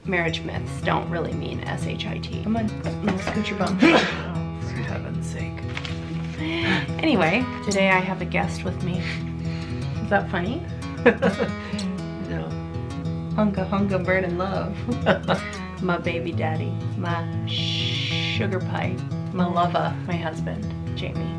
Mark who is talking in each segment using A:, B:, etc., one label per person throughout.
A: marriage myths don't really mean S-H-I-T. Come on, scoot your bum.
B: Oh, for heaven's sake.
A: Anyway, today I have a guest with me. Is that funny?
B: No.
A: Hunga hunga bird in love. My baby daddy, my sugar pie, my lover, my husband, Jamie.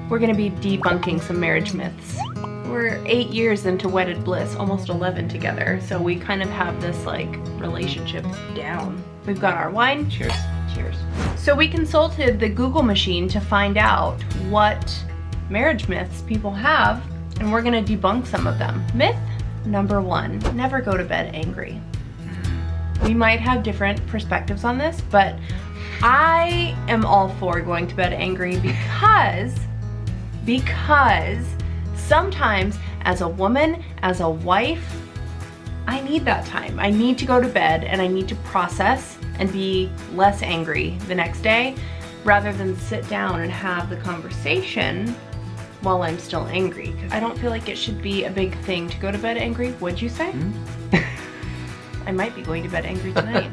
A: We're gonna be debunking some marriage myths. We're 8 years into wedded bliss, almost 11 together, so we kind of have this like relationship down. We've got our wine.
B: Cheers.
A: Cheers. So we consulted the Google machine to find out what marriage myths people have, and we're gonna debunk some of them. Myth number 1, never go to bed angry. We might have different perspectives on this, but I am all for going to bed angry because sometimes as a woman, as a wife, I need that time. I need to go to bed and I need to process and be less angry the next day rather than sit down and have the conversation while I'm still angry. I don't feel like it should be a big thing to go to bed angry, would you say? I might be going to bed angry tonight.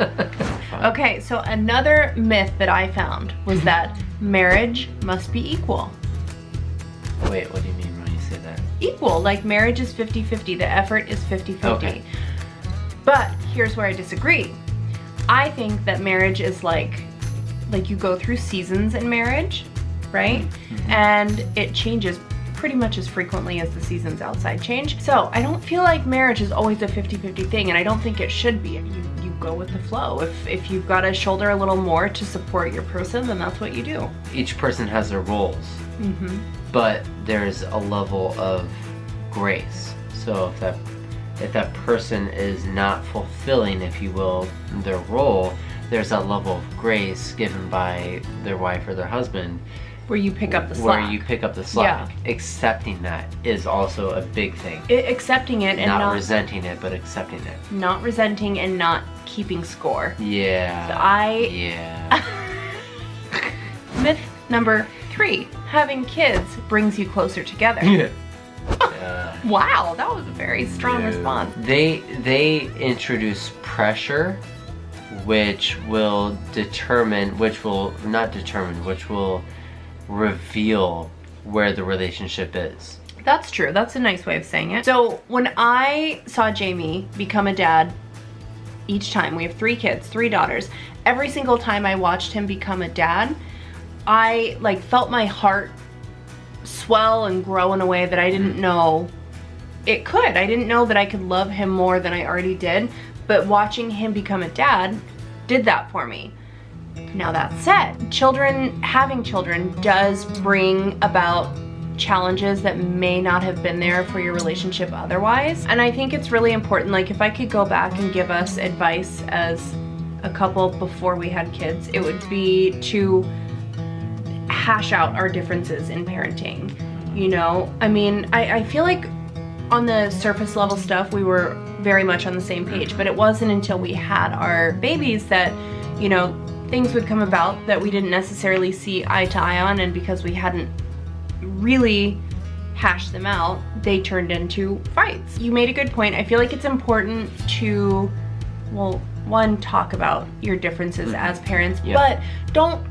A: Okay, so another myth that I found was that marriage must be equal.
B: Wait, what do you mean when you say that?
A: Equal, like marriage is 50-50, the effort is 50-50.
B: Okay.
A: But here's where I disagree. I think that marriage is like you go through seasons in marriage, right?
B: Mm-hmm.
A: And it changes pretty much as frequently as the seasons outside change. So I don't feel like marriage is always a 50-50 thing, and I don't think it should be. You go with the flow. If you've got to shoulder a little more to support your person, then that's what you do.
B: Each person has their roles, but there's a level of grace. So if that person is not fulfilling, if you will, their role, there's that level of grace given by their wife or their husband.
A: Where you pick up the slack.
B: Where you pick up the slack. Yeah. Accepting that is also a big thing.
A: Accepting it and not
B: resenting it, but accepting it.
A: Not resenting and not keeping score.
B: Yeah.
A: So
B: Yeah.
A: Myth number 3, having kids brings you closer together. Wow, that was a very strong response.
B: They introduce pressure, which will reveal where the relationship is.
A: That's true. That's a nice way of saying it. So when I saw Jamie become a dad, each time, we have 3 kids, 3 daughters, every single time I watched him become a dad, I felt my heart swell and grow in a way that I didn't know it could. I didn't know that I could love him more than I already did, but watching him become a dad did that for me. Now that said, having children does bring about challenges that may not have been there for your relationship otherwise. And I think it's really important, like if I could go back and give us advice as a couple before we had kids, it would be to hash out our differences in parenting. You know, I mean, I feel like on the surface level stuff, we were very much on the same page, but it wasn't until we had our babies that, you know, things would come about that we didn't necessarily see eye to eye on, and because we hadn't really hashed them out, they turned into fights. You made a good point. I feel like it's important to, well, one, talk about your differences as parents, but don't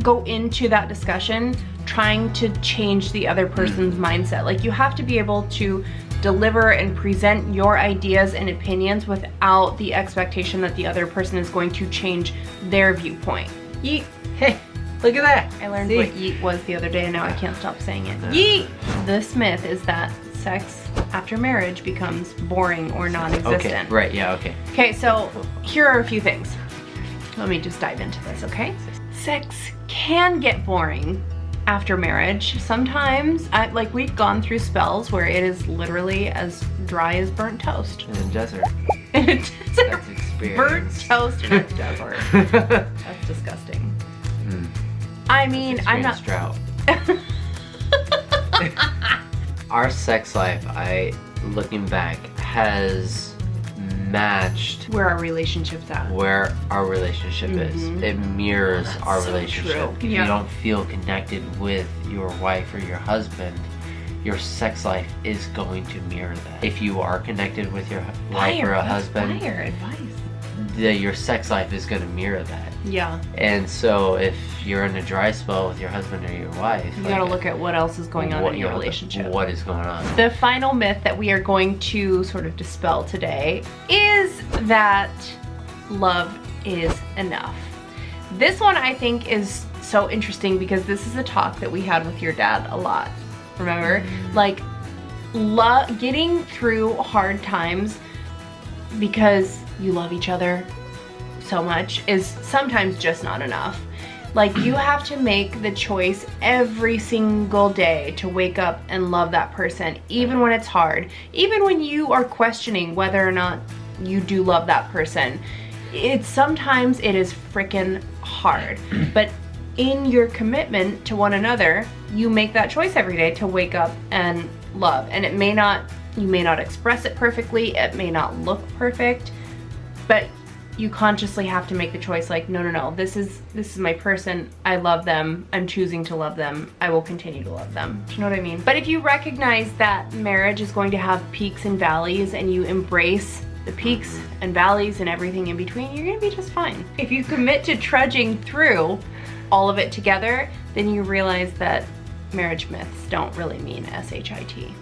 A: go into that discussion trying to change the other person's mindset. Like, you have to be able to deliver and present your ideas and opinions without the expectation that the other person is going to change their viewpoint. Yeet.
B: Hey, look at that.
A: I learned what yeet was the other day and now I can't stop saying it. Yeet! This myth is that sex after marriage becomes boring or non-existent.
B: Okay, right, yeah, okay.
A: Okay, so here are a few things. Let me just dive into this, okay? Sex can get boring after marriage. Sometimes, we've gone through spells where it is literally as dry as burnt toast.
B: In the desert.
A: In a desert.
B: That's experience.
A: Burnt toast in a desert. That's disgusting. I mean, I'm not...
B: drought. Our sex life, looking back, has matched
A: where our relationship's at.
B: Where our relationship is. It mirrors our
A: so
B: relationship.
A: True.
B: If you don't feel connected with your wife or your husband, your sex life is going to mirror that. If you are connected with your wife or a husband,
A: fire advice.
B: your sex life is going to mirror that.
A: Yeah.
B: And so if you're in a dry spell with your husband or your wife,
A: You gotta look at what else is going on in your
B: you know,
A: relationship.
B: What is going on?
A: The final myth that we are going to sort of dispel today is that love is enough. This one I think is so interesting because this is a talk that we had with your dad a lot. Remember? Like, getting through hard times because you love each other so much is sometimes just not enough. Like, you have to make the choice every single day to wake up and love that person, even when it's hard, even when you are questioning whether or not you do love that person. Sometimes it is freaking hard, but in your commitment to one another, you make that choice every day to wake up and love. And you may not express it perfectly, it may not look perfect, but you consciously have to make the choice, like, no, this is my person, I love them, I'm choosing to love them, I will continue to love them. Do you know what I mean? But if you recognize that marriage is going to have peaks and valleys, and you embrace the peaks and valleys and everything in between, you're gonna be just fine. If you commit to trudging through all of it together, then you realize that marriage myths don't really mean SHIT.